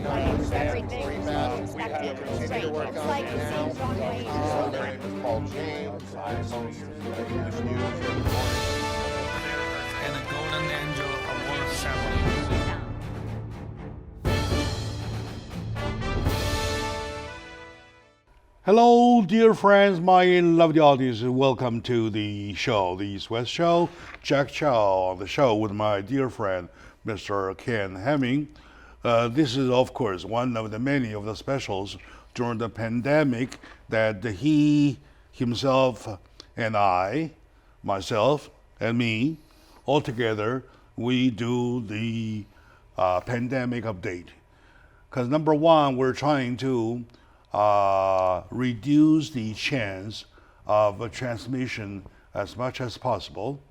Everything's expected to be straight. It's like it seems wrong way. My name is Paul James. I host this news every morning. And a Golden Angel Award ceremony. Hello, dear friends, my lovely audience. Welcome to the show, the East West Show. Jack Chow on the show with my dear friend, Mr. Ken Hemming. This is, of course, one of the many of the specials during the pandemic that he, himself, and I, myself, and me, all together, we do the pandemic update. Because number one, we're trying to reduce the chance of a transmission as much as possible.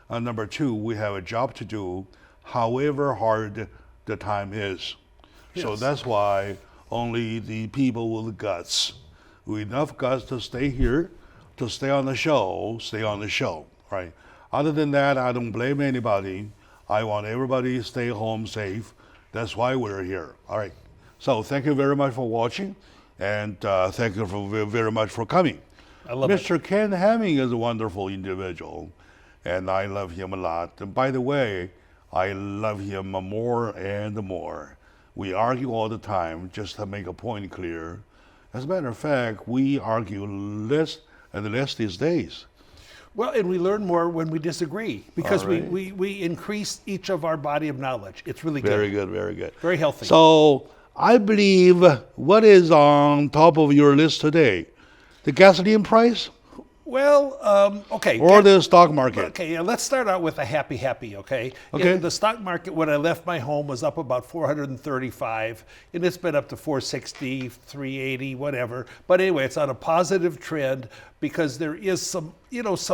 And number two, we have a job to do, however hard the time is. Yes. So that's why only the people with guts, with enough guts to stay here, to stay on the show, right? Other than that, I don't blame anybody. I want everybody to stay home safe. That's why we're here. All right. So thank you very much for watching. And thank you very much for coming. I love Mr. it. Ken Hemming is a wonderful individual, and I love him a lot. And by the way, I love him more and more. We argue all the time just to make a point clear. As a matter of fact, we argue less and less these days. Well, and we learn more when we disagree because All right. we increase each of our body of knowledge. It's really good. Very good, very good. Very healthy. So I believe what is on top of your list today? The gasoline price Well, okay. or the stock market? Okay, yeah, let's start out with a happy, okay? Okay. The stock market, when I left my home, was up about 435, and it's been up to 460, 380, whatever. But anyway, it's on a positive trend because there is some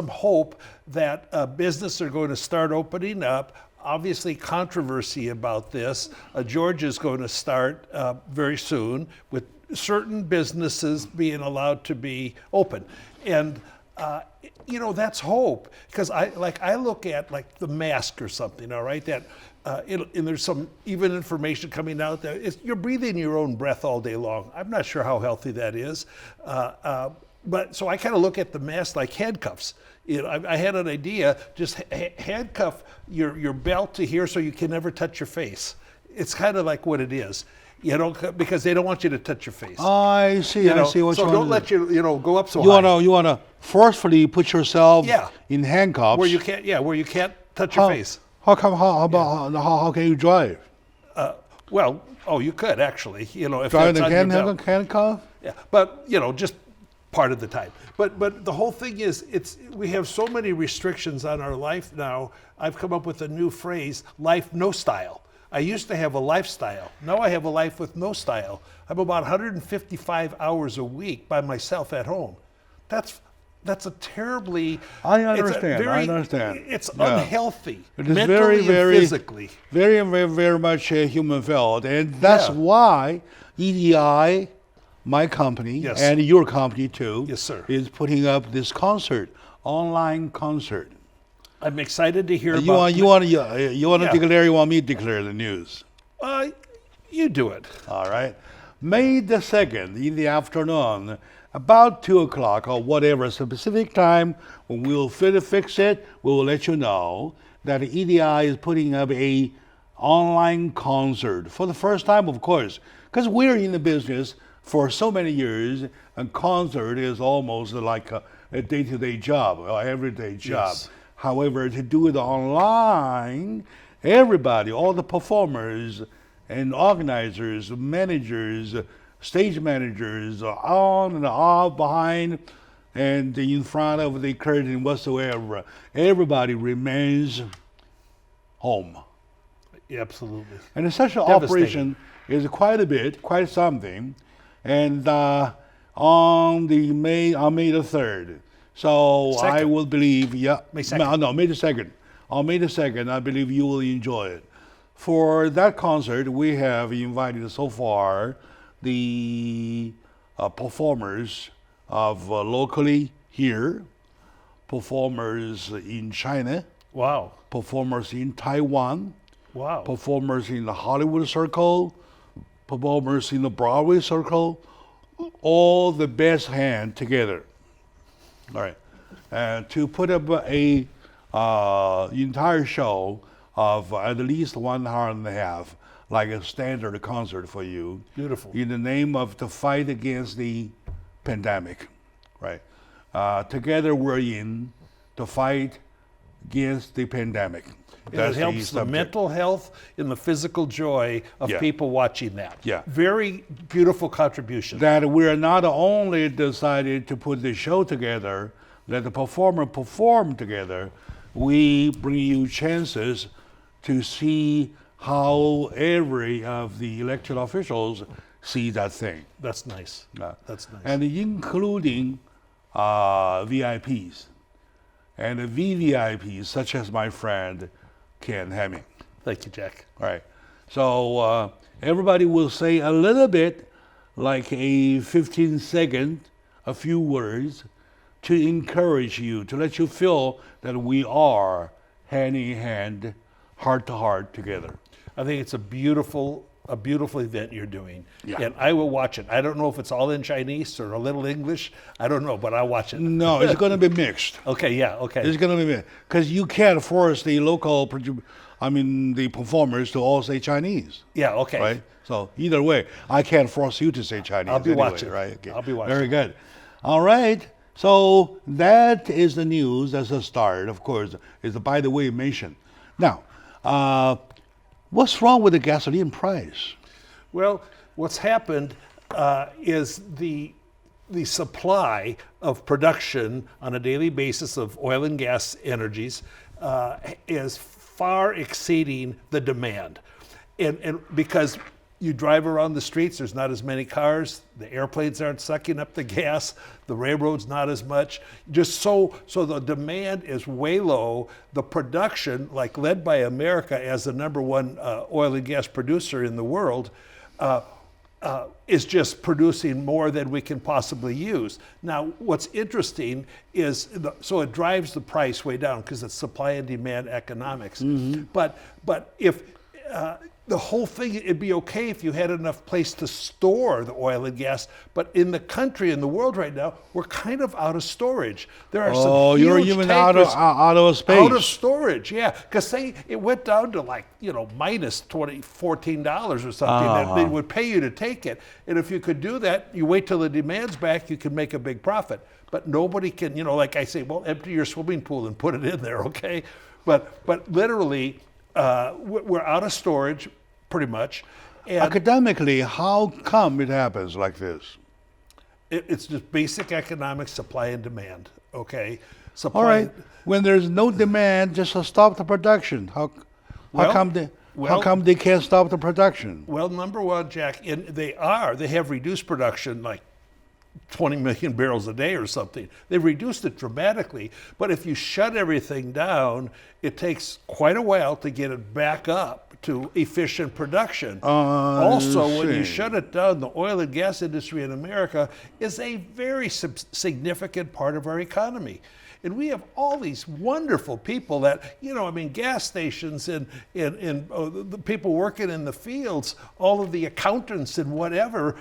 hope that businesses are going to start opening up. Obviously, controversy about this. Georgia's going to start very soon with certain businesses being allowed to be open. And that's hope, because I look at like the mask or something, all right, that and there's some even information coming out that you're breathing your own breath all day long. I'm not sure how healthy that is, but so I kind of look at the mask like handcuffs. I had an idea, just handcuff your belt to here so you can never touch your face. It's kind of like what it is. Because they don't want you to touch your face. I see. I see what so you don't want to let you go up so You high. You wanna forcefully put yourself Yeah. in handcuffs. Where you can't touch your face. How come? How can you drive? You could actually. If Drive that's the on your belt. handcuff? Yeah, but just part of the time. But the whole thing is, we have so many restrictions on our life now. I've come up with a new phrase: life no style. I used to have a lifestyle. Now I have a life with no style. I'm about 155 hours a week by myself at home. That's a terribly. I understand. It's unhealthy. It is mentally very, and physically. very, very, very much human felt, and that's why EDI, my company, Yes. and your company too, Yes, sir. is putting up this online concert. I'm excited to hear You about. want to Yeah. declare? You want me to declare the news? You do it. All right. May the 2nd in the afternoon, about 2 o'clock or whatever specific time, when we'll fix it, we will let you know that EDI is putting up a online concert for the first time, of course, because we're in the business for so many years, and concert is almost like a day-to-day job, or everyday job. Yes. However, to do it online, everybody, all the performers and organizers, managers, stage managers, on and off, behind, and in front of the curtain whatsoever, everybody remains home. Absolutely. And such an Devastating. operation is quite something. And on May the 3rd. So I Second. will believe, May 2nd. No, May the 2nd. On May the 2nd, I believe you will enjoy it. For that concert, we have invited so far the performers of locally here, performers in China, Wow. performers in Taiwan, Wow. performers in the Hollywood circle, performers in the Broadway circle, all the best hand together. All right, and to put up a entire show of at least 1 hour and a half, like a standard concert for you. Beautiful. In the name of the fight against the pandemic, right? Together we're in the fight against the pandemic. And it helps the mental health and the physical joy of Yeah. people watching that. Yeah. Very beautiful contribution. That we're not only decided to put the show together, let the performer perform together, we bring you chances to see how every of the elected officials see that thing. That's nice. That's nice. And including VIPs and the VVIPs, such as my friend Ken Hemming. Thank you, Jack. All right. So everybody will say a little bit, like a 15-second, a few words, to encourage you, to let you feel that we are hand in hand, heart to heart together. I think it's a beautiful event you're doing. Yeah. And I will watch it. I don't know if it's all in Chinese or a little English. I don't know, but I'll watch it. No, it's going to be mixed. Okay, yeah, okay. It's going to be mixed. Because you can't force the local, the performers to all say Chinese. Yeah, okay. Right? So either way, I can't force you to say Chinese. I'll be anyway, watching. Right? Okay. I'll be watching. Very good. All right. So that is the news as a start, of course, is the by the way mention. Now, what's wrong with the gasoline price? Well, what's happened is the supply of production on a daily basis of oil and gas energies is far exceeding the demand. And because you drive around the streets, there's not as many cars, the airplanes aren't sucking up the gas, the railroads not as much. Just so the demand is way low. The production, like led by America as the #1 oil and gas producer in the world, is just producing more than we can possibly use. Now, what's interesting is, so it drives the price way down because it's supply and demand economics. Mm-hmm. But if the whole thing, it'd be okay if you had enough place to store the oil and gas. But in the country, in the world right now, we're kind of out of storage. There are some you're huge even tankers out of space. out of storage, yeah. Because say it went down to like, minus $14 or something, that they would pay you to take it. And if you could do that, you wait till the demand's back, you can make a big profit. But nobody can, like I say, well, empty your swimming pool and put it in there, okay? But literally, we're out of storage, pretty much. And Academically, how come it happens like this? it's just basic economics, supply and demand, okay? Supply. All right. When there's no demand, just stop the production. How come they can't stop the production? Well, number one, Jack, they have reduced production like 20 million barrels a day or something. They've reduced it dramatically. But if you shut everything down, it takes quite a while to get it back up to efficient production. Also, when you shut it down, the oil and gas industry in America is a very significant part of our economy. And we have all these wonderful people that, gas stations and the people working in the fields, all of the accountants and whatever,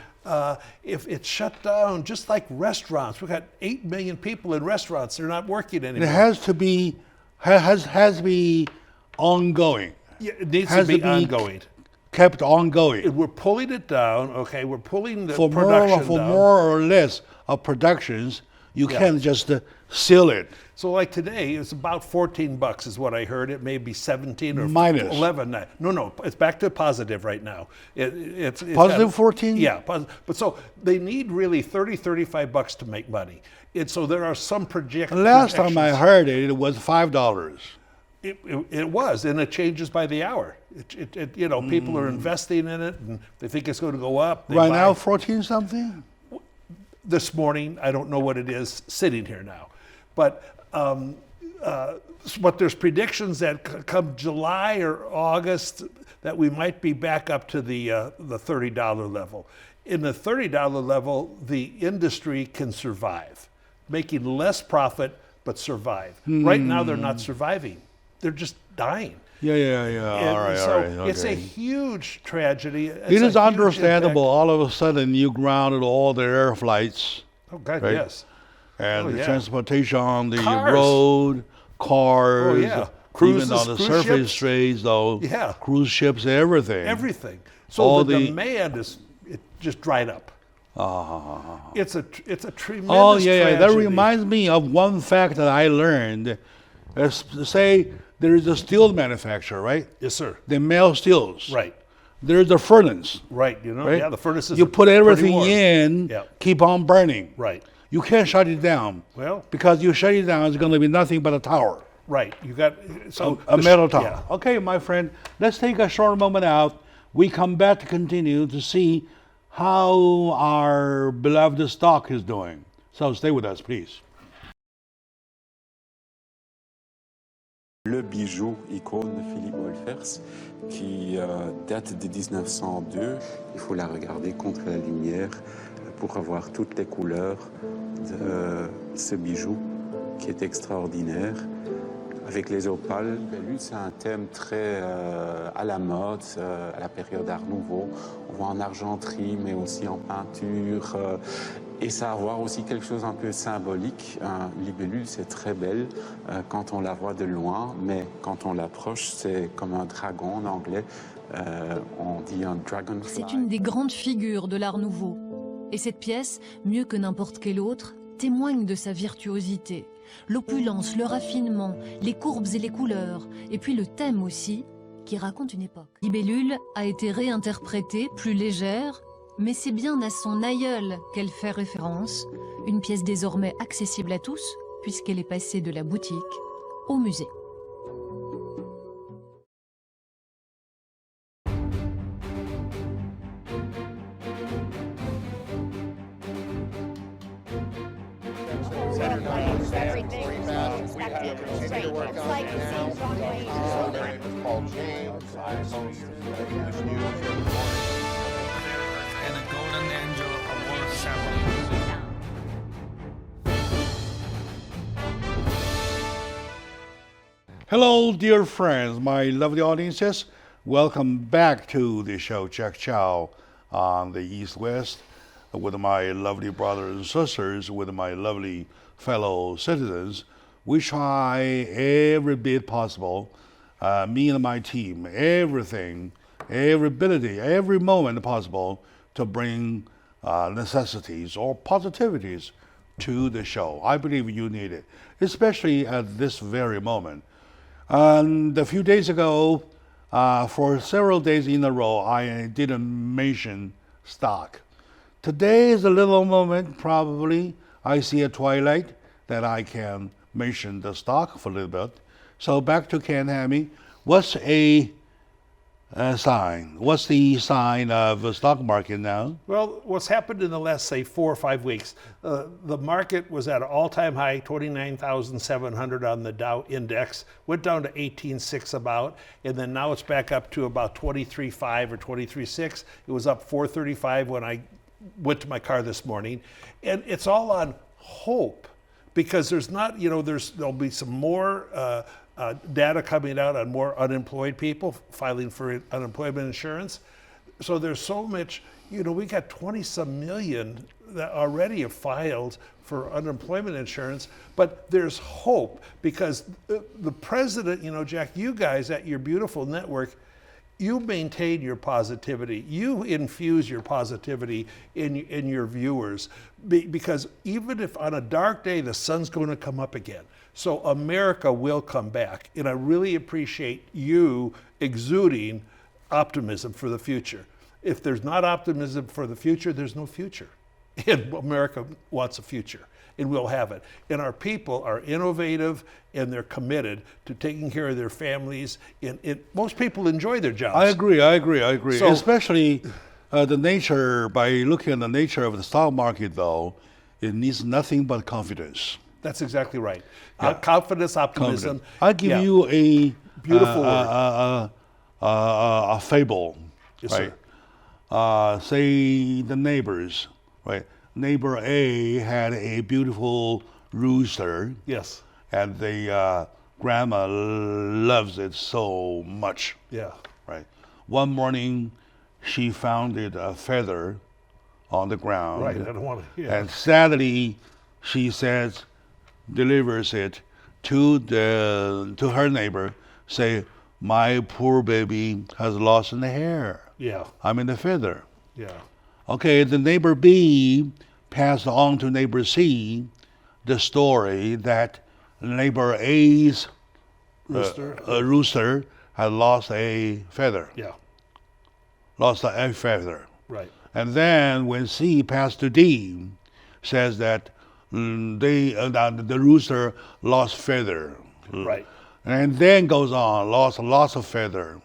if it's shut down, just like restaurants, we've got 8 million people in restaurants, they're not working anymore. It has to be ongoing. Yeah, it needs to be ongoing. Kept ongoing. We're pulling it down, okay? We're pulling the For production down. more or less of productions, you can't just seal it. So like today, it's about $14 is what I heard. It may be 17 or Minus. 11. No, it's back to positive right now. It's Positive 14? Yeah, but so they need really $30-35 to make money. And so there are some projections. Last time I heard it, it was $5. It was, and it changes by the hour. People are investing in it, and they think it's going to go up. They Right buy. now, 14 something? This morning, I don't know what it is sitting here now, but there's predictions that come July or August that we might be back up to the $30 level. In the $30 level, the industry can survive, making less profit but survive. Right now, they're not surviving. they're just dying. Yeah. And All right. so it's a Okay. huge tragedy. It is It's a huge understandable. impact. All of a sudden, you grounded all the air flights Oh God, right? yes. and Oh, the yeah. transportation on the Cars. road, cars, Oh, yeah. even Cruises, on the cruise surface ships. trades, though. Yeah. Cruise ships, everything. Everything. So All the the- demand it just dried up. It's a tremendous Oh, yeah. That tragedy. reminds me of one fact that I learned. Say there is a steel manufacturer, right? Yes, sir. They melt steels. Right. There's a furnace. Right. Right? Yeah, the furnaces. You are put pretty everything warm. in, Yeah. keep on burning. Right. You can't shut it down. Well, Because you shut it down, it's going to be nothing but a tower. right. You got so A the sh- metal tower. Yeah. Okay, my friend, let's take a short moment out. We come back to continue to see how our beloved stock is doing. So stay with us, please. Le bijou icône de Philippe Wolfers qui date de 1902. Il faut la regarder contre la lumière pour avoir toutes les couleurs de ce bijou qui est extraordinaire. Avec les opales, c'est un thème très à la mode, à la période Art Nouveau. On voit en argenterie, mais aussi en peinture. Et ça a à voir aussi quelque chose un peu symbolique. Une libellule, c'est très belle quand on la voit de loin, mais quand on l'approche, c'est comme un dragon en anglais. On dit un dragonfly. C'est une des grandes figures de l'Art Nouveau. Et cette pièce, mieux que n'importe quelle autre, témoigne de sa virtuosité. L'opulence, le raffinement, les courbes et les couleurs, et puis le thème aussi, qui raconte une époque. Libellule a été réinterprétée, plus légère, mais c'est bien à son aïeul qu'elle fait référence, une pièce désormais accessible à tous, puisqu'elle est passée de la boutique au musée. My name is Paul James. I host English news every morning. And a Golden Angel Award ceremony. Hello, dear friends, my lovely audiences. Welcome back to the show Jack Chow on the East West with my lovely brothers and sisters, with my lovely fellow citizens. We try every bit possible, me and my team, everything, every ability, every moment possible to bring necessities or positivities to the show. I believe you need it, especially at this very moment. And a few days ago, for several days in a row, I didn't mention stock. Today is a little moment, probably. I see a twilight that I can mention the stock for a little bit. So back to Ken Hemming. What's a sign? What's the sign of the stock market now? Well, what's happened in the last, say, 4 or 5 weeks, the market was at an all-time high, 29,700 on the Dow index, went down to 18.6 about, and then now it's back up to about 23.5 or 23.6. It was up 435 when I went to my car this morning, and it's all on hope, because there's not, there'll be some more data coming out on more unemployed people filing for unemployment insurance. So there's so much, we got 20-some million that already have filed for unemployment insurance, but there's hope because the president, Jack, you guys at your beautiful network, you maintain your positivity. You infuse your positivity in your viewers because even if on a dark day, the sun's going to come up again. So America will come back. And I really appreciate you exuding optimism for the future. If there's not optimism for the future, there's no future. And America wants a future, and we'll have it. And our people are innovative, and they're committed to taking care of their families. And most people enjoy their jobs. I agree. So- Especially the nature, by looking at the nature of the stock market, though, it needs nothing but confidence. That's exactly right. Confidence, optimism. I'll give Yeah. you a Beautiful a fable, Yes, right? sir. Say the neighbors, right? Neighbor A had a beautiful rooster, Yes. and the grandma loves it so much, Yeah. right? One morning, she found a feather on the ground. Right. I don't want to. Yeah. And sadly, she says, delivers it to her neighbor, say, my poor baby has lost an hair. Yeah. I'm in the feather. Yeah. Okay, the neighbor B passed on to neighbor C the story that neighbor A's rooster had lost a feather. Yeah. Lost a feather. Right. And then when C passed to D, says that the rooster lost feather. Right. And then goes on, lots of feather.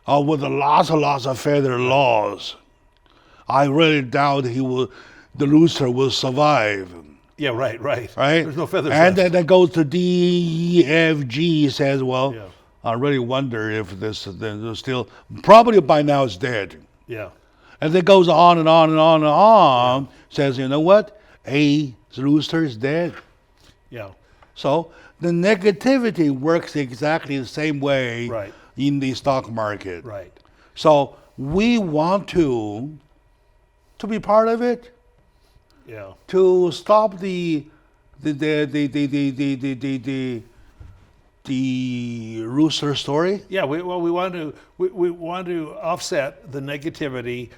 With the lots of feather loss, I really doubt the rooster will survive. Yeah. Right. Right. Right? There's no feathers And left. then it goes to D, E, F, G, says, well, Yeah. I really wonder if this is still, probably by now it's dead. Yeah. And it goes on and on and on and on, says, you know what? A's rooster is dead. Yeah. So the negativity works exactly the same way Right. in the stock market. Right. So we want to be part of it, Yeah. to stop the rooster story. Yeah, we want to offset the negativity,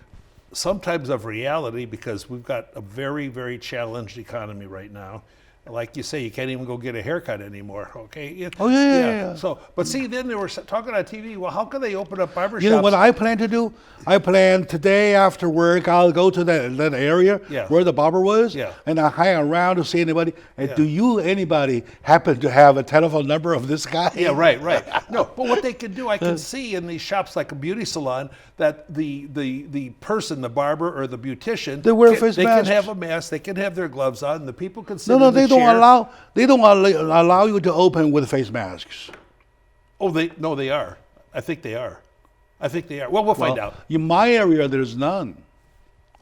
sometimes of reality, because we've got a very, very challenged economy right now. Like you say, you can't even go get a haircut anymore. Okay. Oh, yeah. So, but see, then they were talking on TV. Well, how can they open up barbershops? You know what I plan to do? I plan today after work, I'll go to that area Yeah. where the barber was, Yeah. and I'll hang around to see anybody. And Yeah. anybody happen to have a telephone number of this guy? Yeah, right. No, but what they can do, I can see in these shops like a beauty salon that the person, the barber or the beautician, They wear can, face they masks. can have a mask, they can have their gloves on, the people can sit No, in the they don't chair. allow you to open with face masks. Oh, they are. I think they are. Well, we'll find out. In my area, there's none.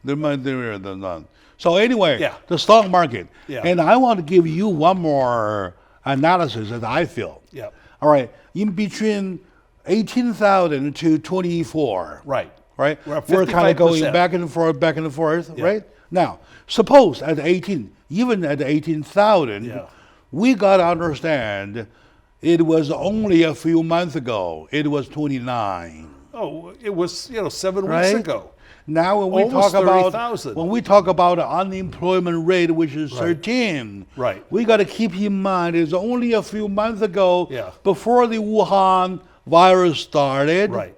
There's none. So anyway, Yeah. the stock market. Yeah. And I want to give you one more analysis that I feel. Yeah. All right. In between 18,000 to 24. Right. Right? We're up kind of going 55%. back and forth, Yeah. right? Now, suppose at 18, even at 18,000, Yeah. we got to understand it was only a few months ago. It was 29. Oh, it was 7 weeks Right? ago. Now when we Almost talk about 30,000. an unemployment rate which is 13, Right. we got to keep in mind it's only a few months ago, Yeah. before the Wuhan virus started, Right.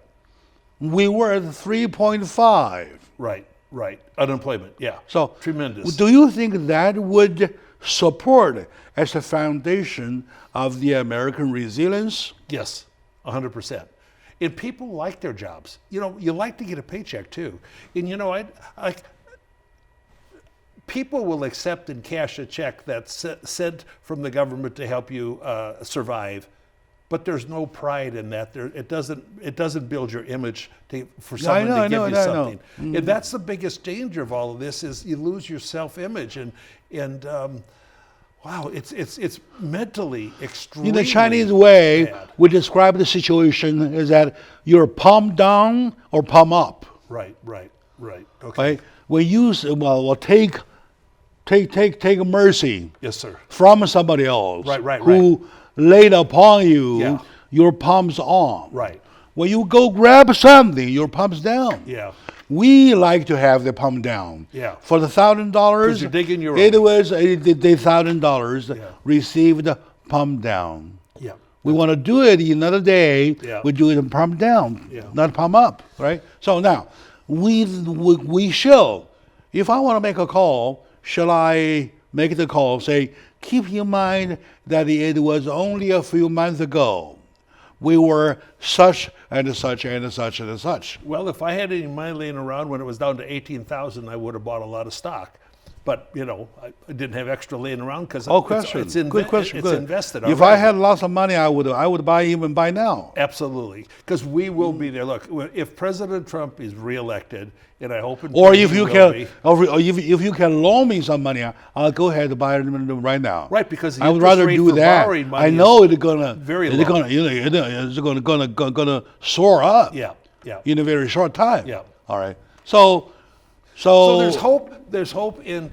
we were at 3.5. Right. Unemployment. Yeah. So tremendous. do you think that would support as a foundation of the American resilience? Yes, 100%. And people like their jobs. You like to get a paycheck too. And people will accept and cash a check that's sent from the government to help you survive, but there's no pride in that. It doesn't build your image for someone to give you something. And that's the biggest danger of all of this is you lose your self-image and wow, it's mentally extremely In the Chinese way, bad. we describe the situation as that you're palm down or palm up. Right. Okay. Right? When you take mercy Yes, sir. from somebody else Right. who laid upon you, Yeah. your palms on. Right. When you go grab something, your palms down. Yeah. We like to have the palm down. Yeah. For the $1,000, 'Cause you're digging your it own. was the $1,000 Yeah. received palm down. Yeah. We want to do it another day. Yeah. We do it palm down, Yeah. not palm up, right? So now, we shall, if I want to make a call, shall I make the call, say, keep in mind that it was only a few months ago. We were such and such and such and such. Well, if I had any money laying around when it was down to 18,000, I would have bought a lot of stock. But I didn't have extra laying around because Oh, question. Good question. It's Good. invested. If already. I had lots of money, I would buy even by now. Absolutely, because we will be there. Look, if President Trump is reelected, and I hope, Or if he you will can, be, or if you can loan me some money, I'll go ahead and buy it right now. right, because the I would interest rather rate do for that. borrowing money I know is it's gonna, very it's low. gonna, it's gonna soar up. Yeah, yeah. In a very short time. Yeah. All right. So So there's hope. There's hope in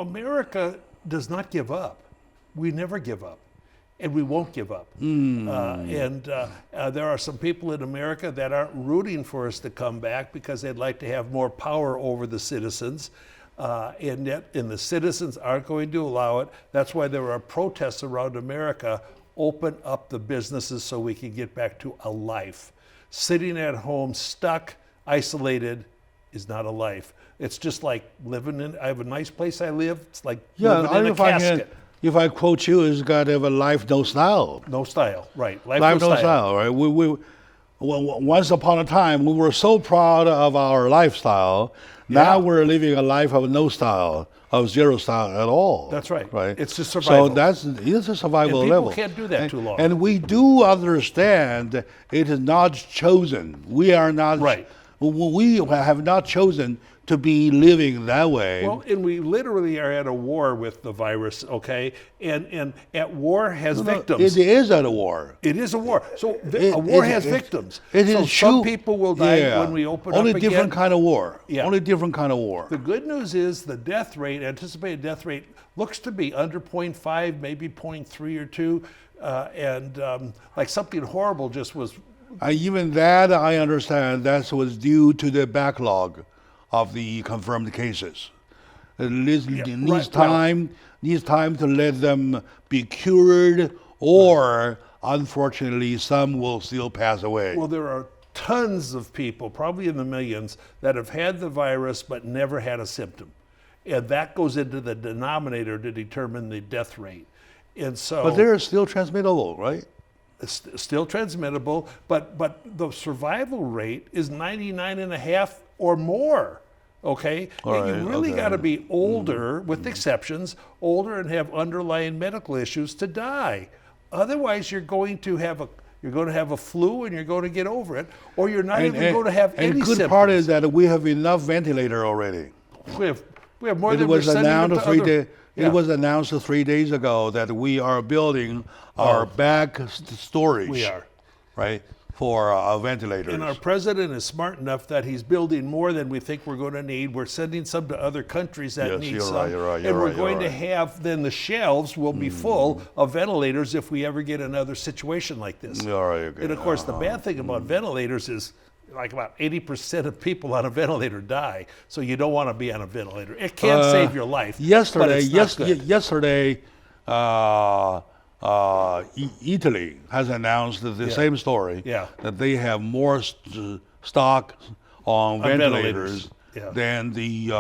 America does not give up. We never give up, and we won't give up. There are some people in America that aren't rooting for us to come back because they'd like to have more power over the citizens, and the citizens aren't going to allow it. That's why there are protests around America. Open up the businesses so we can get back to a life. Sitting at home, stuck, isolated, is not a life. It's just like living in. I have a nice place I live. It's like living in a casket. If I quote you, it's got to have a life no style. No style, right? Life no style, right? Once upon a time, we were so proud of our lifestyle. Now we're living a life of no style, of zero style at all. That's right. Right. It's just survival. So it's a survival And people level. can't do that too long. And we do understand it is not chosen. We are not. Right. We have not chosen to be living that way. Well, and we literally are at a war with the virus, okay? And at war has victims. It is at a war. It is a war. So a war has victims. It so is some true. people will die Yeah. when we open Only up again. different kind of war. Yeah. Only different kind of war. The good news is the death rate, anticipated death rate, looks to be under 0.5, maybe 0.3 or 2, like something horrible just was. Even that, I understand, that was due to the backlog of the confirmed cases. It needs time to let them be cured, or unfortunately, some will still pass away. Well, there are tons of people, probably in the millions, that have had the virus but never had a symptom. And that goes into the denominator to determine the death rate. And so, But they're still transmittable, right? it's still transmittable, but the survival rate is 99.5 or more. Okay, All and right, you really okay. got to be older, with exceptions, older and have underlying medical issues to die. Otherwise, you're going to have a flu and you're going to get over it, or you're not even going to have any And the good symptoms. part is that we have enough ventilator already. we have more It than we're was sending announced to other. Yeah. It was announced 3 days ago that we are building our back storage. We are. Right, for ventilators. And our president is smart enough that he's building more than we think we're going to need. We're sending some to other countries that Yes, need you're some. right, you're right, and we're you're going to right. have, then the shelves will be full of ventilators if we ever get another situation like this. All right, okay. And of course, the bad thing about ventilators is like about 80% of people on a ventilator die. So you don't want to be on a ventilator. It can save your life. but Yesterday, it's not good. yesterday, Italy has announced the same story. Yeah. That they have more stock on ventilators. ventilators Yeah. than the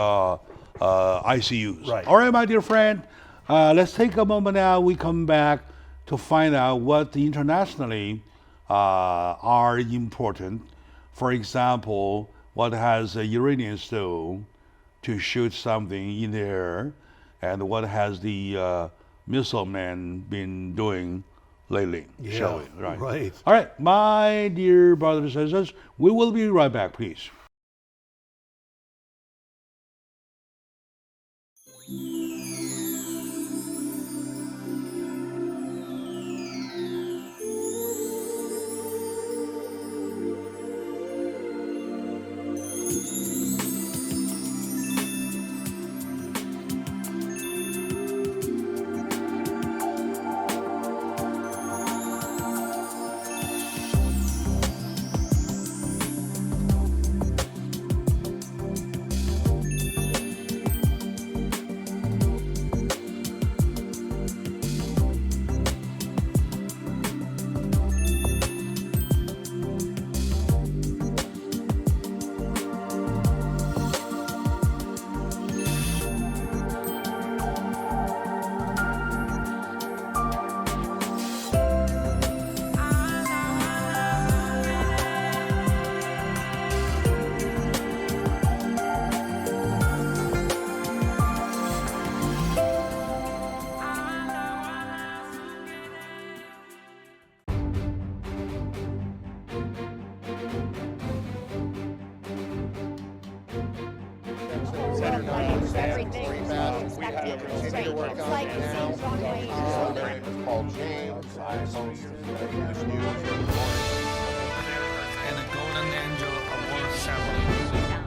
ICUs. Right. All right, my dear friend. Let's take a moment now. We come back to find out what internationally are important. For example, what has Iranians do to shoot something in the air, and what has the missile man been doing lately, shall we? Right. All right, my dear brothers and sisters, we will be right back, please. Everything we continue to work on it now. My name is Paul James. I host English news every morning. And a Golden Angel Award ceremony.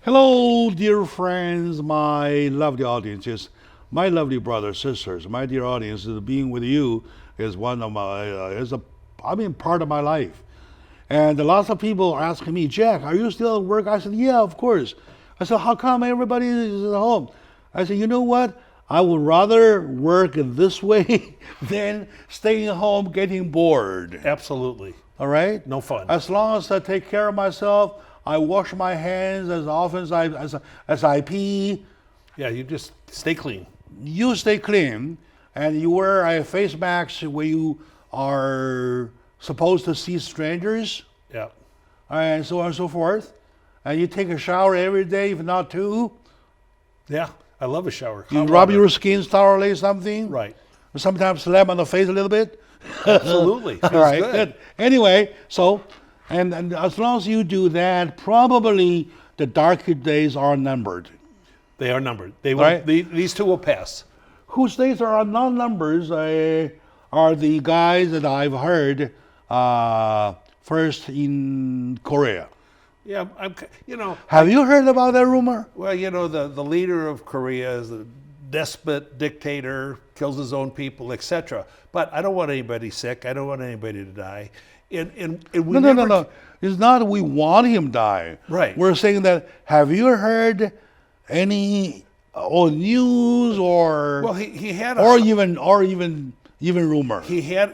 Hello, dear friends, my lovely audiences, my lovely brothers, sisters, my dear audience. Being with you is one of my, part of my life. And lots of people are asking me, Jack, are you still at work? I said, yeah, of course. I said, how come everybody is at home? I said, you know what? I would rather work this way than staying home getting bored. Absolutely. All right? No fun. As long as I take care of myself, I wash my hands as often as I pee. Yeah, you just stay clean. You stay clean, and you wear a face mask where you are supposed to see strangers, Yeah. and so on and so forth. And you take a shower every day, if not two. Yeah, I love a shower. You Hot rub water. your skin thoroughly, something. Right. Sometimes slap on the face a little bit. Absolutely. All Feels right. good. Anyway, so and as long as you do that, probably the darker days are numbered. They are numbered. They will, Right. these two will pass. Whose days are non-numbers are the guys that I've heard first in Korea. Yeah, Have you heard about that rumor? well, the leader of Korea is a despot, dictator, kills his own people, etc. But I don't want anybody sick. I don't want anybody to die. And we No. It's not we want him die. Right. We're saying that, have you heard any news or Well, he had a or even rumor? He had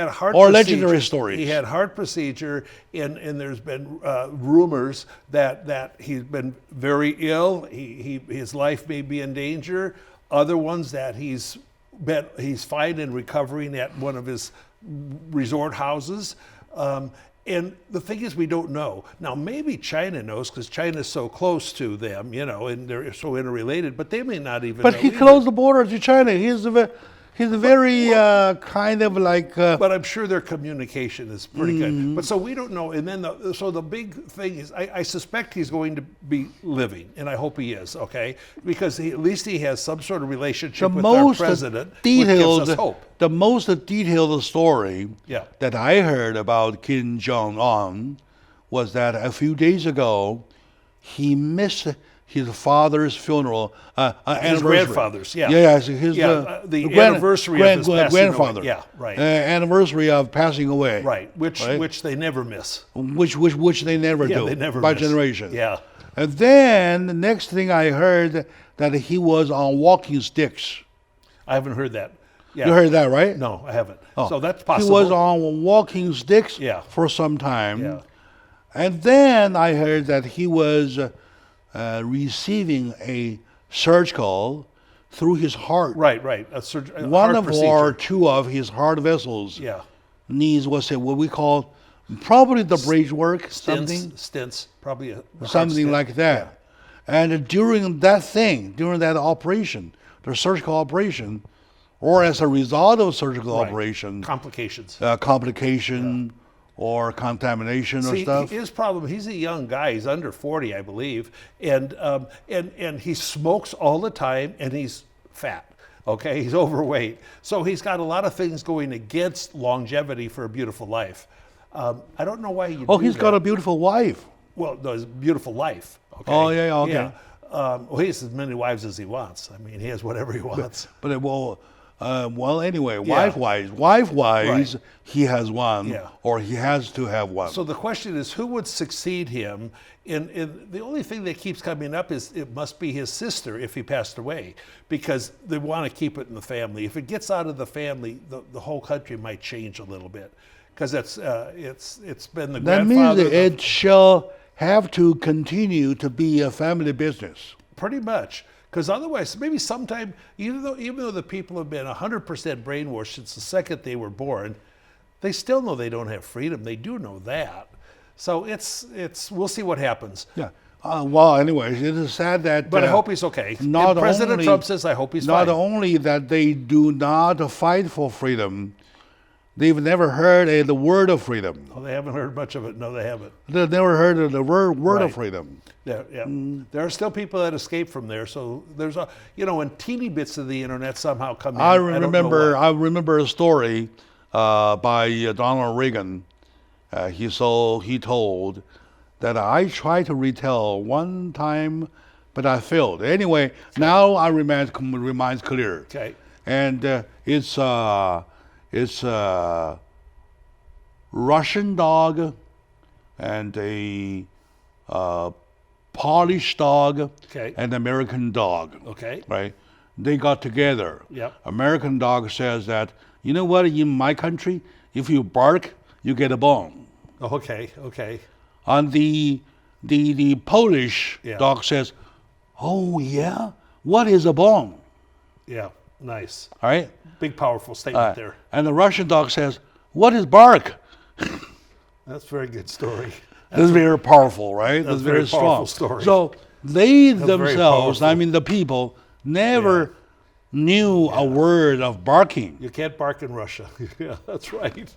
heart Or procedure. legendary stories. He had heart procedure, and there's been rumors that he's been very ill. His life may be in danger. Other ones that he's fine and recovering at one of his resort houses. And the thing is, we don't know. Now, maybe China knows because China's so close to them, and they're so interrelated, but they may not even But know he either. closed the border to China. He's a very kind of like. But I'm sure their communication is pretty Mm-hmm. good. But so we don't know. And then the big thing is, I suspect he's going to be living, and I hope he is, okay? Because at least he has some sort of relationship with our president, which gives us hope. The most detailed story Yeah. that I heard about Kim Jong-un was that a few days ago, he missed his father's funeral, anniversary. grandfather's, yeah. Yeah, the anniversary of his passing away. grandfather. Yeah, right. Anniversary of passing away. Right, which they never miss. Which they never Yeah, do. they never by miss. generation. Yeah. And then the next thing I heard that he was on walking sticks. I haven't heard that. Yeah. You heard that, right? No, I haven't. Oh. So that's He possible. was on walking sticks Yeah. for some time. Yeah. And then I heard that he was receiving a surgical through his heart. Right. A One heart of procedure. or two of his heart vessels Yeah. needs what we call probably the bridge work, Stents, probably a heart something stent. like that. And during that operation, the surgical operation, or as a result of surgical Right. operation, Complications. complication or contamination or See, stuff. his problem, he's a young guy. He's under 40, I believe. And he smokes all the time, and he's fat. Okay, he's overweight. So he's got a lot of things going against longevity for a beautiful life. I don't know why you Oh, do he's that. got a beautiful wife. Well, no, it's a beautiful life. Okay? Oh, yeah, okay. Yeah. Well, he has as many wives as he wants. I mean, he has whatever he wants. But anyway, Yeah. wife-wise, he has one, Yeah. or he has to have one. So the question is, who would succeed him? And the only thing that keeps coming up is it must be his sister if he passed away, because they want to keep it in the family. If it gets out of the family, the whole country might change a little bit, because it's been the that means grandfather. that it shall have to continue to be a family business. Pretty much. Because otherwise, maybe sometime, even though the people have been 100% brainwashed since the second they were born, they still know they don't have freedom. They do know that. So we'll see what happens. Yeah. Well, anyways, it is sad that. But I hope he's okay. Not And President only- Trump says, I hope he's Not fine. only that they do not fight for freedom, they've never heard the word of freedom. Oh, they haven't heard much of it. No, they haven't. They've never heard of the word Right. of freedom. Yeah, yeah. There are still people that escape from there. So there's and teeny bits of the internet somehow come in. I don't know remember. why. I remember a story by Donald Reagan. He told that I tried to retell one time, but I failed. Anyway, now I reminds clear. Okay. And it's Russian dog and a Polish dog Okay. and American dog. Okay. Right? They got together. Yep. American dog says that, you know what, in my country, if you bark, you get a bone. Okay. Okay. And the Polish Yeah. dog says, oh yeah, what is a bone? Yeah. Nice. All right? Big, powerful statement there. And the Russian dog says, what is bark? That's a very good story. That's very powerful, right? That's a very very powerful strong. story. So they very themselves, I powerful. mean the people, never knew a word of barking. You can't bark in Russia. Yeah, that's right.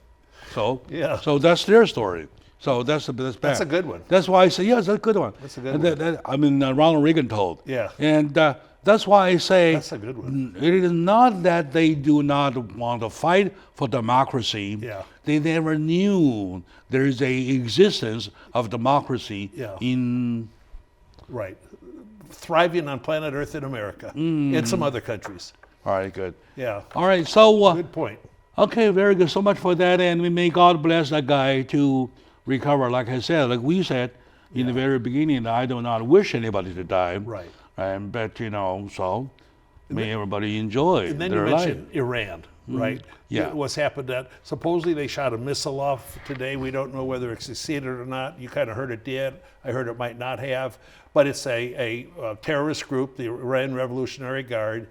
So Yeah. so that's their story. So that's bad. That's a good one. That's why I say, yes, that's a good one. That's a good And one. Ronald Reagan told. Yeah. And that's why I say That's a good one. it is not that they do not want to fight for democracy. Yeah. They never knew there is a existence of democracy Yeah. in Right. Thriving on planet Earth in America and some other countries. all right, good. Yeah. All right, so Good point. okay, very good. So much for that, and we may God bless that guy to recover. Like I said, like we said in the very beginning, I do not wish anybody to die. Right. But so may everybody enjoy And then their you life. mentioned Iran, right? Yeah. What's happened that supposedly they shot a missile off today. We don't know whether it succeeded or not. You kind of heard it did. I heard it might not have. But it's a terrorist group, the Iran Revolutionary Guard.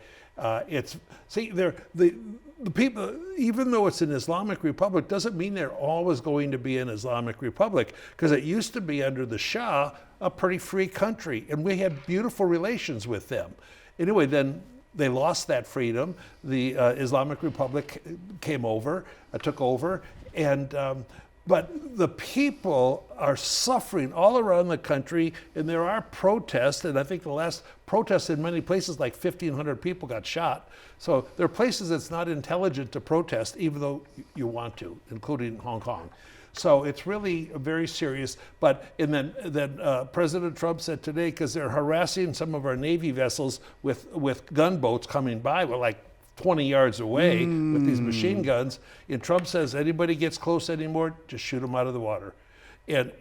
The people, even though it's an Islamic Republic, doesn't mean they're always going to be an Islamic Republic, because it used to be under the Shah a pretty free country, and we had beautiful relations with them. Anyway, then they lost that freedom. The Islamic Republic came over, took over, and but the people are suffering all around the country, and there are protests, and I think the last protests in many places, like 1,500 people got shot. So there are places it's not intelligent to protest, even though you want to, including Hong Kong. So it's really very serious. And then President Trump said today, because they're harassing some of our Navy vessels with gunboats coming by, we're like 20 yards away with these machine guns. And Trump says, anybody gets close anymore, just shoot them out of the water. And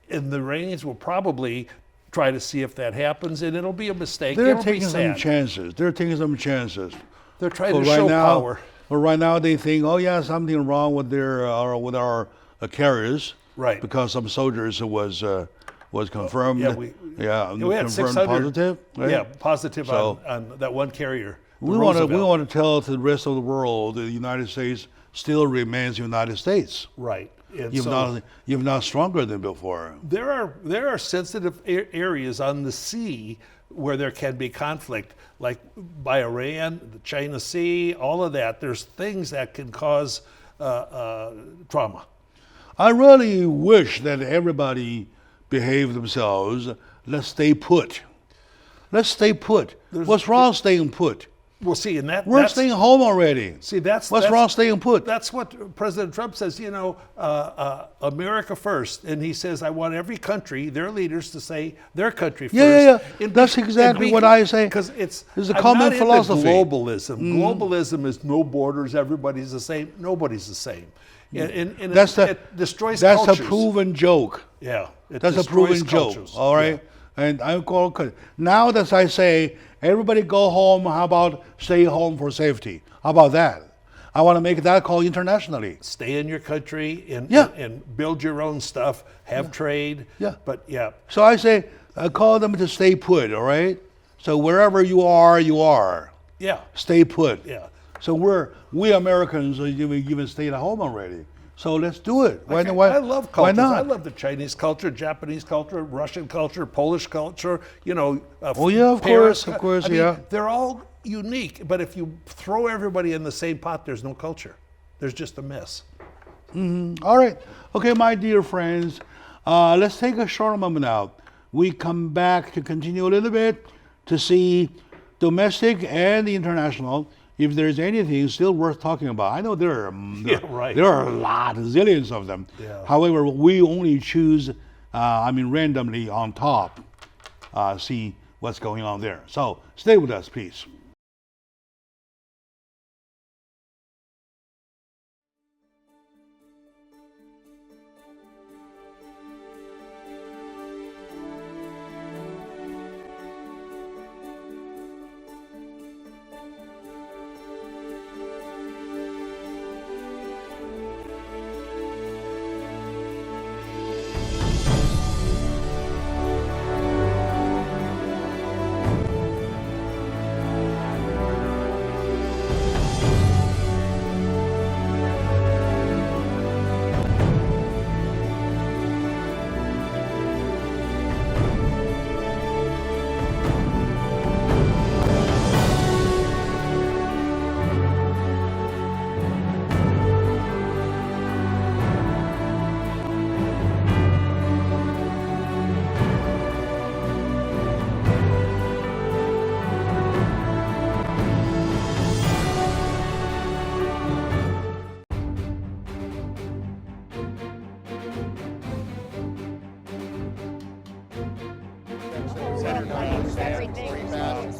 the Iranians will probably try to see if that happens, and it'll be a mistake. They're It'll be taking some sad. chances. They're taking some chances. They're trying But to show power. But right now they think, oh yeah, something wrong with our carriers. Right. Because some soldiers was confirmed. Yeah, we had confirmed 600. positive. Right? Yeah, positive So- on that one carrier. the We want Roosevelt. to tell to the rest of the world that the United States still remains the United States. Right. And You're not stronger than before. there are sensitive areas on the sea where there can be conflict, like by Iran, the China Sea, all of that. There's things that can cause trauma. I really wish that everybody behave themselves. Let's stay put. Let's stay put. What's wrong staying put? Well, see, and We're that's staying home already. see that's What's wrong staying put? That's what President Trump says. America first, and he says, I want every country, their leaders, to say their country first. Yeah. And That's exactly what I say. Because it's a I'm common not into philosophy. globalism. Globalism is no borders. Everybody's the same. Nobody's the same. And it destroys That's cultures. a proven joke. Yeah, it That's a destroys proven joke. cultures. All right. And I'm going now that I say everybody go home. How about stay home for safety? How about that? I want to make that call internationally. Stay in your country and Yeah. and build your own stuff. Have trade. Yeah. But yeah, So I say call them to stay put. All right. So wherever you are, you are. yeah, Stay put. yeah. So we Americans are even stayed at home already. So let's do it. Why Okay, not? I love Why cultures. not? I love the Chinese culture, Japanese culture, Russian culture, Polish culture. Oh, yeah, of Paris, course, I mean, yeah. they're all unique. But if you throw everybody in the same pot, there's no culture. There's just a mess. All right. Okay, my dear friends, let's take a short moment now. We come back to continue a little bit to see domestic and international, if there's anything still worth talking about. I know there are, right. there are a lot, zillions of them. Yeah. However, we only choose, randomly on top, see what's going on there. So stay with us, please.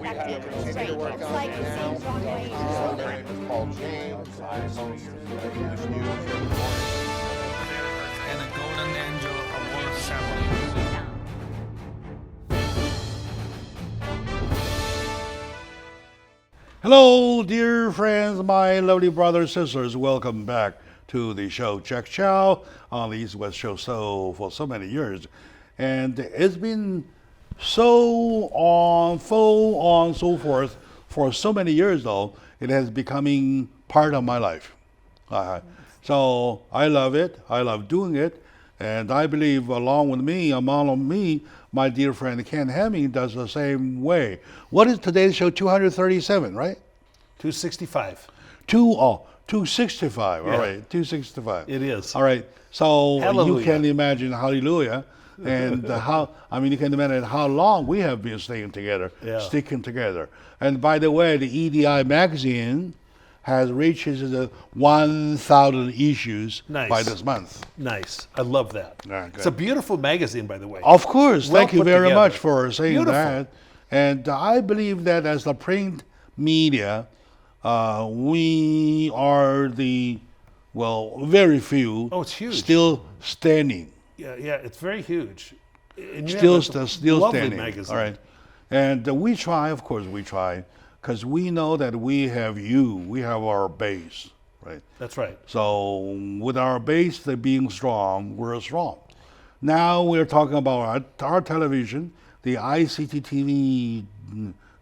We have to continue to work on it now. My name is Paul James. I host English news every morning. And the Golden Angel Award ceremony. Hello, dear friends, my lovely brothers and sisters. Welcome back to the show Jack Chow on the East West Show for so many years. And it's been so on, so forth for so many years, though, it has becoming part of my life. So I love it. I love doing it. And I believe among me, my dear friend Ken Hemming does the same way. What is today's show? 237, right? 265. 265. Yeah. All right, 265. It is. All right. So Hallelujah. you can imagine, hallelujah, and you can imagine how long we have been sticking together. And by the way, the EDI magazine has reached the 1,000 issues by this month. Nice. I love that. Yeah, it's a beautiful magazine, by the way. Of course. Well Thank you put very together. much for saying Beautiful. that. And I believe that as the print media, we are very few Oh, it's huge. still standing. Yeah, it's very huge. And you Still have a lovely standing. magazine. All right. And we try, because we know that we have our base, right? That's right. So with our base being strong, we're strong. Now we're talking about our television, the ICT TV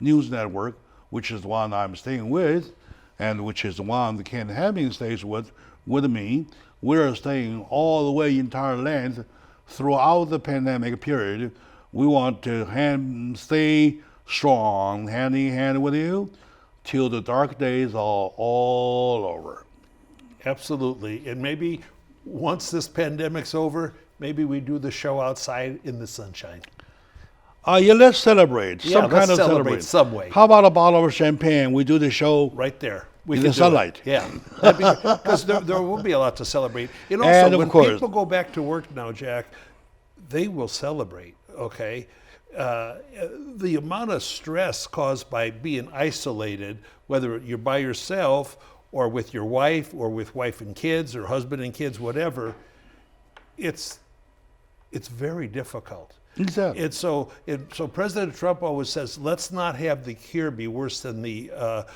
news network, which is the one I'm staying with, and which is the one that Ken Hemming stays with me. We're staying all the way entire length throughout the pandemic period. We want to stay strong, hand in hand with you, till the dark days are all over. Absolutely. And maybe once this pandemic's over, maybe we do the show outside in the sunshine. Let's celebrate. Yeah, Some let's kind of celebrate some way. How about a bottle of champagne? We do the show Right there. in the sunlight. Yeah. Because there will be a lot to celebrate. And also, And of when course- people go back to work now, Jack, they will celebrate, okay? The amount of stress caused by being isolated, whether you're by yourself or with your wife or with wife and kids or husband and kids, whatever, it's very difficult. Exactly. And so President Trump always says, let's not have the cure be worse than the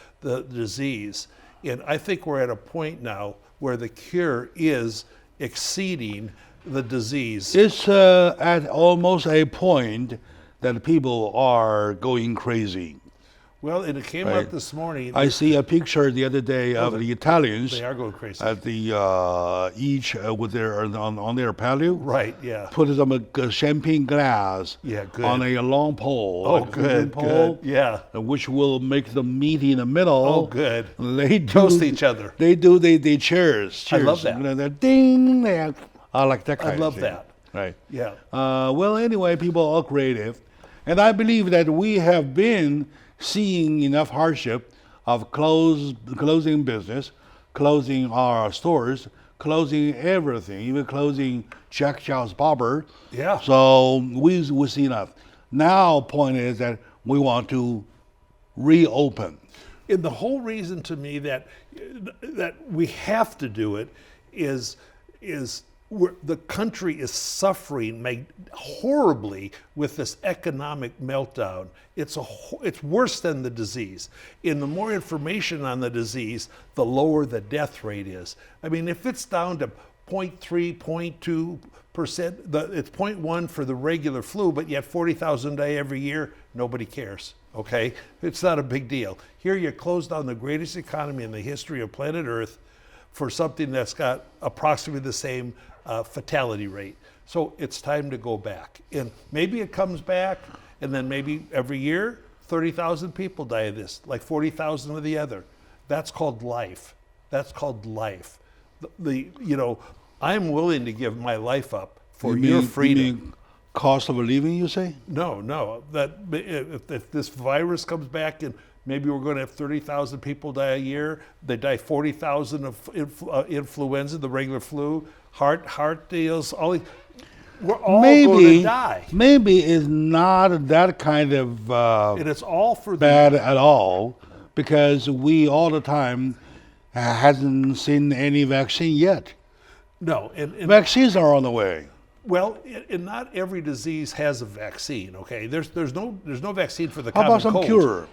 disease. And I think we're at a point now where the cure is exceeding the disease. It's at almost a point that people are going crazy. Well, and it came Right. out this morning. I see a picture the other day of the Italians They are going crazy. at the each with their on their patio. Right, yeah. Put some champagne glass Yeah, good. on a long pole. Oh, like a fishing good, pole, good. Yeah. which will make them meet in the middle. Oh, good. They do, Toast each other. They do. They cheers. I love cheers. that. You know, they're ding. I like that kind I of love thing. that. Right. Yeah. Well, anyway, people are creative, and I believe that we have been seeing enough hardship of closing business, closing our stores, closing everything, even closing Jack Chow's barber. Yeah. So we see enough. Now, point is that we want to reopen. And the whole reason to me that we have to do it is the country is suffering horribly with this economic meltdown. It's worse than the disease. And the more information on the disease, the lower the death rate is. I mean, if it's down to 0.3, 0.2%, it's 0.1 for the regular flu, but yet 40,000 die every year, nobody cares. Okay, it's not a big deal. Here you close down the greatest economy in the history of planet Earth for something that's got approximately the same fatality rate. So it's time to go back. And maybe it comes back, and then maybe every year, 30,000 people die of this, like 40,000 of the other. That's called life. That's called life. I'm willing to give my life up for your freedom. You mean cost of living, you say? No. That if this virus comes back and maybe we're going to have 30,000 people die a year, they die 40,000 of influenza, the regular flu, heart deals, all these. We're all going to die. Maybe it's not that kind of And it's all for bad at all, because we all the time hasn't seen any vaccine yet. No, and Vaccines are on the way. well, and not every disease has a vaccine. Okay, there's no vaccine for the How common about some cold. cure?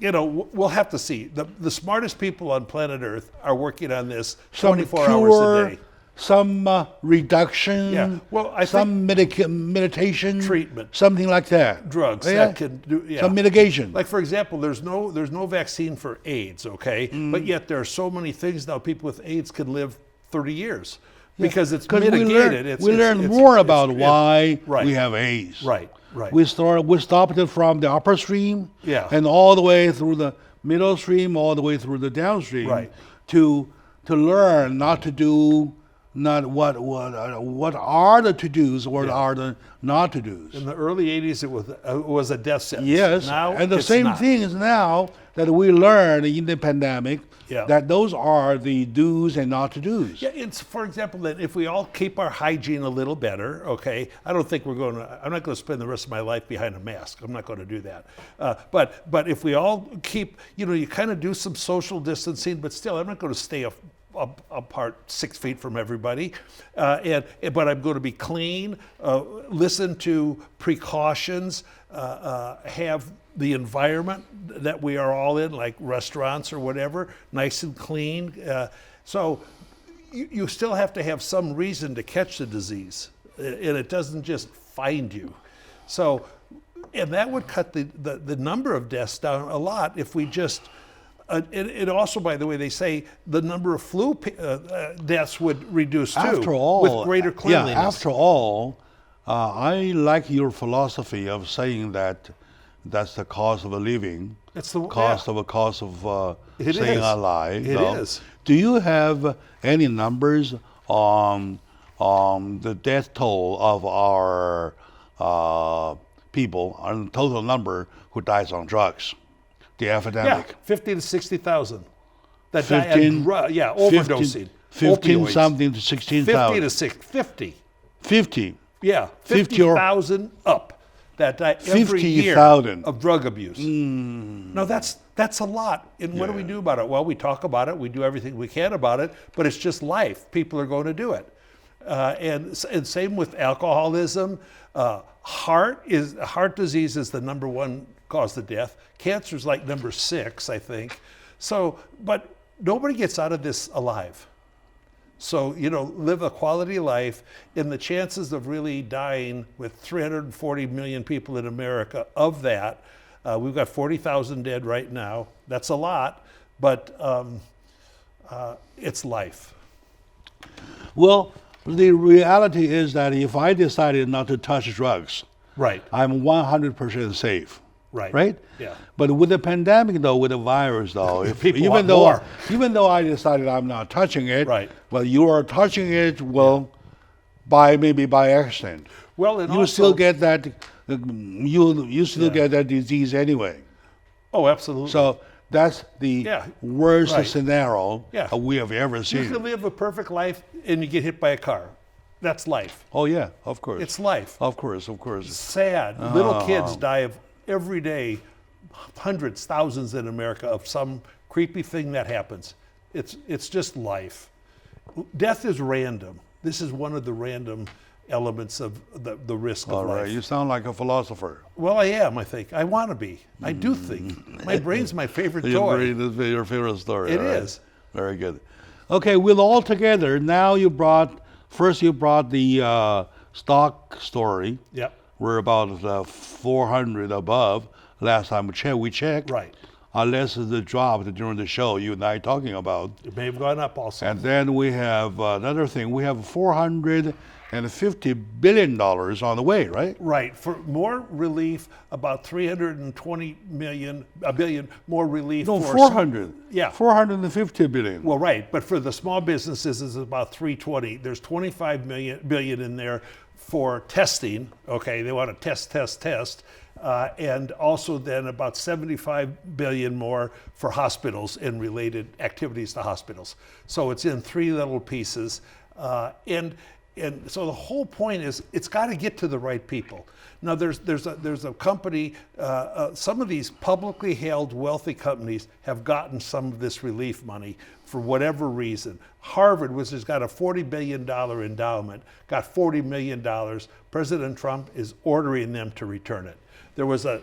We'll have to see. The smartest people on planet Earth are working on this Some 24 cure, hours a day. some reduction, Yeah, well, I some medication, Treatment. something like that. Drugs Yeah. that can do, yeah. Some mitigation. Like, for example, there's no vaccine for AIDS, okay? But yet there are so many things now people with AIDS can live 30 years because it's 'Cause mitigated. we learn more about why right. we have AIDS. Right. We stopped it from the upstream, Yeah. and all the way through the middle stream, all the way through the downstream, Right. to learn not to do what are the to dos, what are the not to dos. In the early 80s, it was a death sentence. Yes, Now and the it's same not. thing is now that we learn in the pandemic Yeah. that those are the do's and not to dos. Yeah, it's, for example, that if we all keep our hygiene a little better, okay, I'm not going to spend the rest of my life behind a mask. I'm not going to do that. But if we all keep, you kind of do some social distancing, but still, I'm not going to stay apart 6 feet from everybody. But I'm going to be clean, listen to precautions, have the environment that we are all in, like restaurants or whatever, nice and clean. So you still have to have some reason to catch the disease, and it doesn't just find you. So, and that would cut the number of deaths down a lot if we just, and also, by the way, they say the number of flu deaths would reduce too, After all, with greater cleanliness. Yeah, after all, I like your philosophy of saying that that's the cost of a living. It's the cost yeah. of It staying is. alive. It So, is. Do you have any numbers on the death toll of our people, on the total number who dies on drugs? The epidemic. Yeah, 50 to 60,000. That 15, overdosing. 15 opioids. something to 50 16,000. to 50. 50. Yeah, 50 or- 50,000 up that die every year 50,000. of drug abuse. No, that's a lot. And what do we do about it? Well, we talk about it. We do everything we can about it. But it's just life. People are going to do it. And same with alcoholism. Heart disease is the number one cause of death. Cancer is like number 6, I think. So, but nobody gets out of this alive. So, you know, live a quality life, and the chances of really dying with 340 million people in America, of that, we've got 40,000 dead right now. That's a lot, but it's life. Well, the reality is that if I decided not to touch drugs, Right. I'm 100% safe. Right. Right? Yeah. But with the pandemic, though, with the virus, though, People even want though more. even though I decided I'm not touching it, Right. well, you are touching it, well, maybe by accident. Well, and You also, still get that. You still Yeah. get that disease anyway. Oh, absolutely. So that's the Yeah. worst Right. scenario Yeah. we have ever you seen. can live a perfect life and you get hit by a car. That's life. Oh yeah, of course. It's life. Of course, of course. Sad. Little kids die of every day, hundreds, thousands in America, of some creepy thing that happens. It's just life. Death is random. This is one of the random elements of the risk All of right, life. you sound like a philosopher. Well, I am, I think. I want to be. I do think. My brain's my favorite toy. Your favorite story. It all right. is. Very good. Okay, we're all together. Now you brought the stock story. Yep. We're about 400 above. Last time we checked. Right. Unless it's dropped during the show, you and I talking about. It may have gone up also. And then we have another thing. We have $450 billion on the way, right? Right, for more relief, about 320 billion more relief. No, for 400. Yeah. 450 billion. Well, right, but for the small businesses, it's about 320. There's 25 billion in there for testing. Okay, they want to test, and also then about 75 billion more for hospitals and related activities to hospitals. So it's in three little pieces, and so the whole point is it's got to get to the right people. Now there's a company, some of these publicly held wealthy companies have gotten some of this relief money for whatever reason. Harvard, which has got a $40 billion endowment, got $40 million. President Trump is ordering them to return it. There was a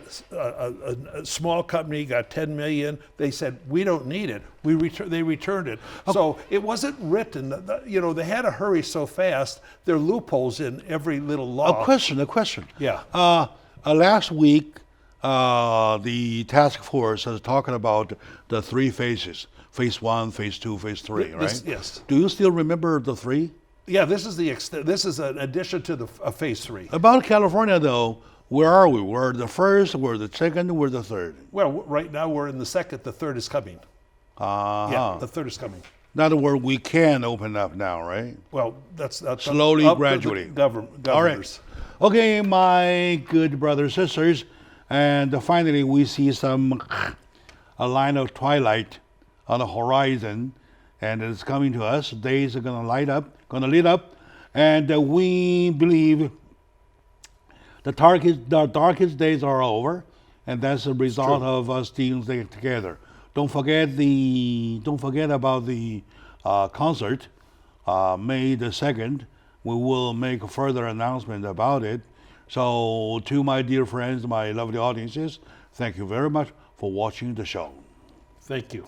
small company got 10 million. They said, we don't need it. They returned it. So it wasn't written. They had to hurry so fast. There are loopholes in every little law. A question. Yeah. Last week, the task force was talking about the three phases: phase 1, phase 2, phase 3. Right? Yes. Do you still remember the three? Yeah. This is an addition to the phase 3. About California, though. Where are we? We're the first, we're the second, we're the third. Well, right now we're in the second. The third is coming. Yeah, the third is coming. In other words, we can open up now, right? Well, that's Slowly, up to the gradually. governors. All right. Okay, my good brothers and sisters, and finally we see a line of twilight on the horizon, and it's coming to us. Days are going to lit up, and we believe the darkest days are over, and that's a result of us being together. Don't forget about the concert, May the 2nd. We will make a further announcement about it. So, to my dear friends, my lovely audiences, thank you very much for watching the show. Thank you.